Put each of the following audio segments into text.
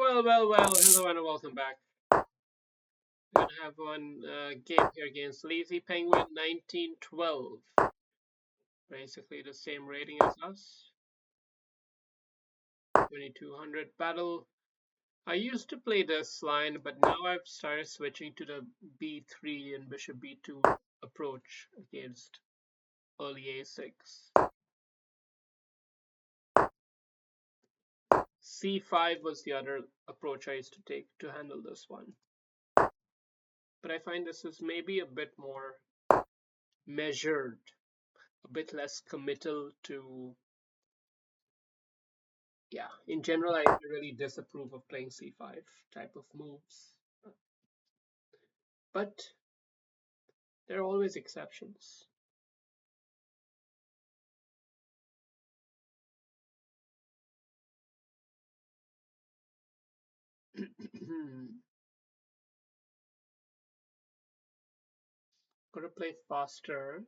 Hello and welcome back. We're gonna have one game here against Lazy Penguin 1912. Basically the same rating as us. 2200 battle. I used to play this line, but now I've started switching to the b3 and bishop b2 approach against early a6. c5 was the other approach I used to take to handle this one. But I find this is maybe a bit more measured, a bit less committal to. Yeah, in general, I really disapprove of playing c5 type of moves. But there are always exceptions. Gotta play faster.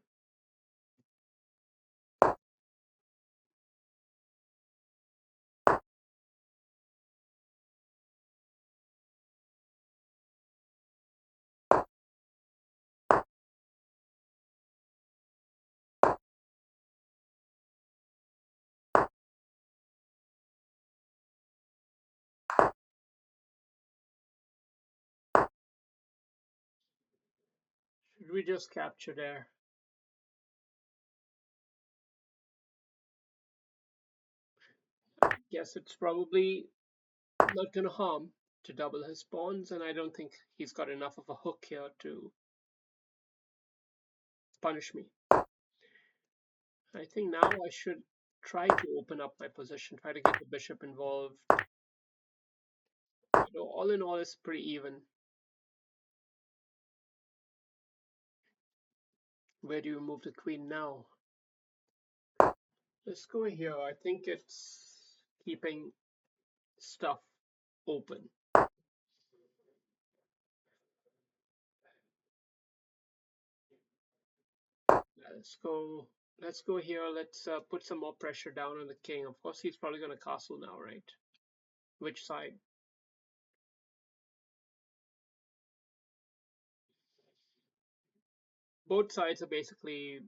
Should we just capture there? Guess it's probably not gonna harm to double his pawns, and I don't think he's got enough of a hook here to punish me. I think now I should try to open up my position, try to get the bishop involved. All in all, it's pretty even. Where do you move the queen now? Let's go here. I think it's keeping stuff open. Let's go. Let's go here. Let's put some more pressure down on the king. Of course, he's probably going to castle now, right? Which side? Both sides are basically.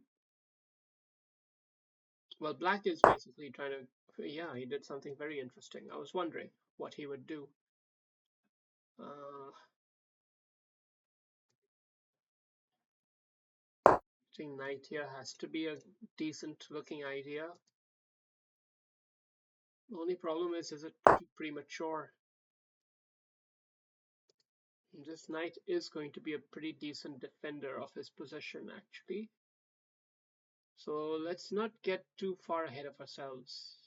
Well, black is basically trying to. Yeah, he did something very interesting. I was wondering what he would do. I think knight here has to be a decent looking idea. The only problem is it pretty premature? This knight is going to be a pretty decent defender of his position, actually. So let's not get too far ahead of ourselves.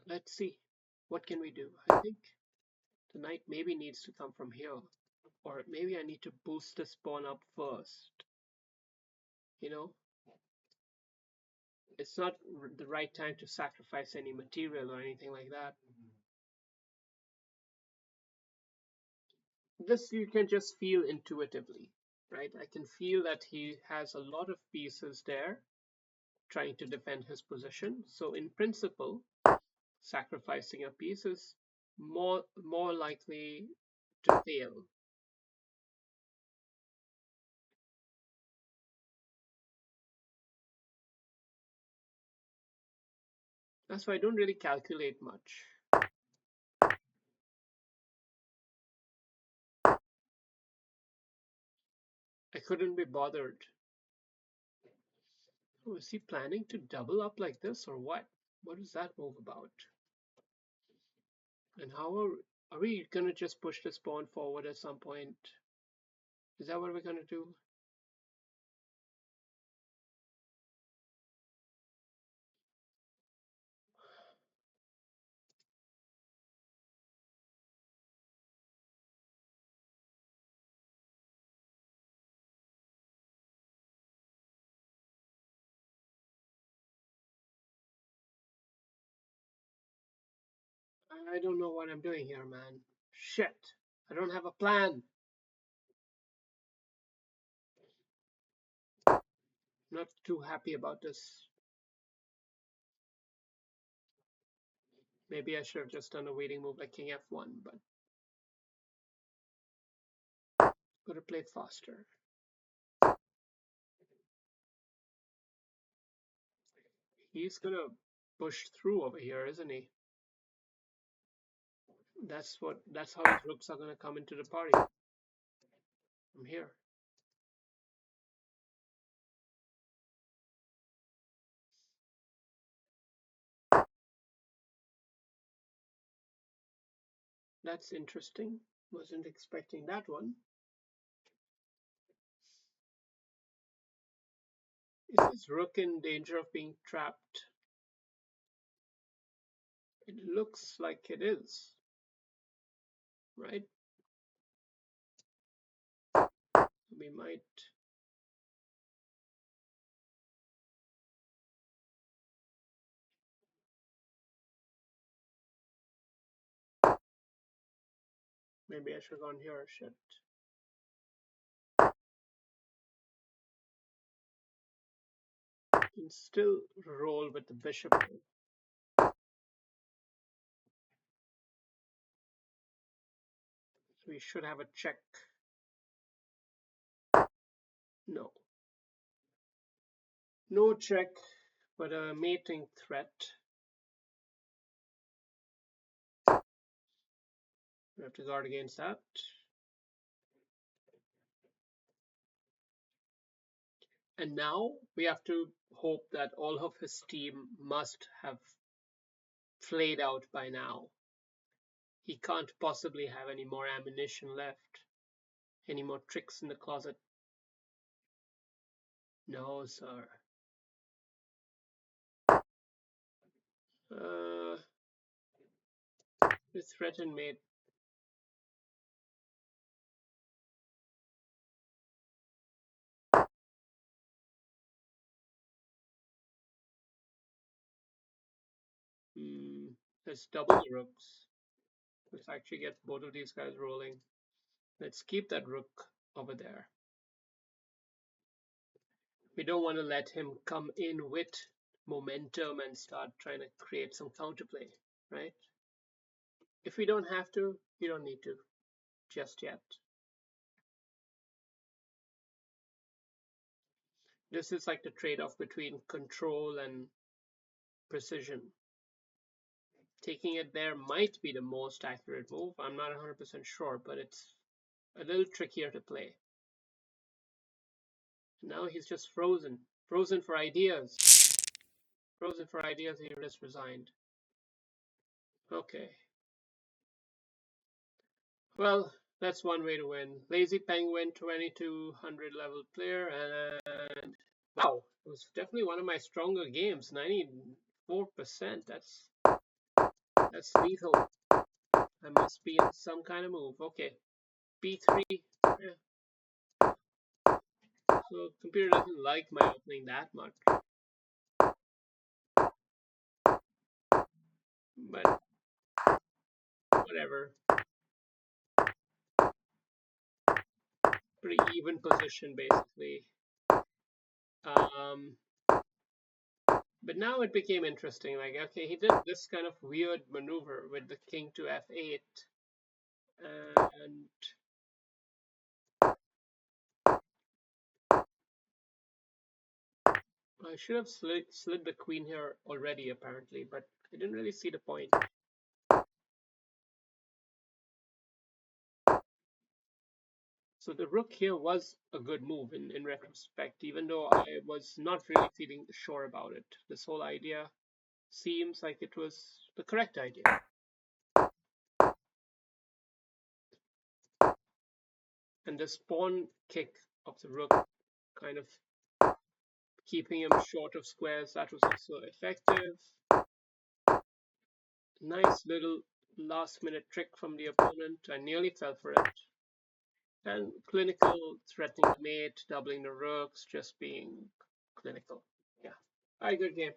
Let's see. What can we do? I think the knight maybe needs to come from here. Or maybe I need to boost this pawn up first. You know? It's not the right time to sacrifice any material or anything like that. This you can just feel intuitively, right? I can feel that he has a lot of pieces there trying to defend his position. So in principle, sacrificing a piece is more likely to fail. That's why I don't really calculate much. I couldn't be bothered. Oh, is he planning to double up like this or what? What is that move about? And how are we gonna just push this pawn forward at some point? Is that what we're gonna do? I don't know what I'm doing here, man. Shit. I don't have a plan. Not too happy about this. Maybe I should have just done a waiting move like king f1, but could have played faster. He's gonna push through over here, isn't he? That's how his rooks are gonna come into the party. I'm here. That's interesting. Wasn't expecting that one. Is his rook in danger of being trapped? It looks like it is, right? We might. Maybe I should have gone here. Shit. Can still roll with the bishop. We should have a check. No. No check, but a mating threat. We have to guard against that. And now we have to hope that all of his team must have flayed out by now. He can't possibly have any more ammunition left. Any more tricks in the closet? No, sir. The threatened mate. Let's double the rooks. Let's actually get both of these guys rolling. Let's keep that rook over there. We don't want to let him come in with momentum and start trying to create some counterplay, right? If we don't have to, we don't need to just yet. This is like the trade-off between control and precision. Taking it there might be the most accurate move. I'm not 100% sure, but it's a little trickier to play. Now he's just frozen. Frozen for ideas. Frozen for ideas, he just resigned. Okay. Well, that's one way to win. Lazy Penguin, 2200 level player, and wow, it was definitely one of my stronger games. 94%. That's lethal. I must be in some kind of move. Okay, B3. Yeah. So computer doesn't like my opening that much, but whatever. Pretty even position basically. But now it became interesting. Like, okay, he did this kind of weird maneuver with the king to f8, and I should have slid the queen here already, apparently, but I didn't really see the point. So the rook here was a good move in retrospect, even though I was not really feeling sure about it. This whole idea seems like it was the correct idea. And this pawn kick of the rook, kind of keeping him short of squares, that was also effective. Nice little last minute trick from the opponent. I nearly fell for it. And clinical, threatening the mate, doubling the rooks, just being clinical. Yeah. All right, good game.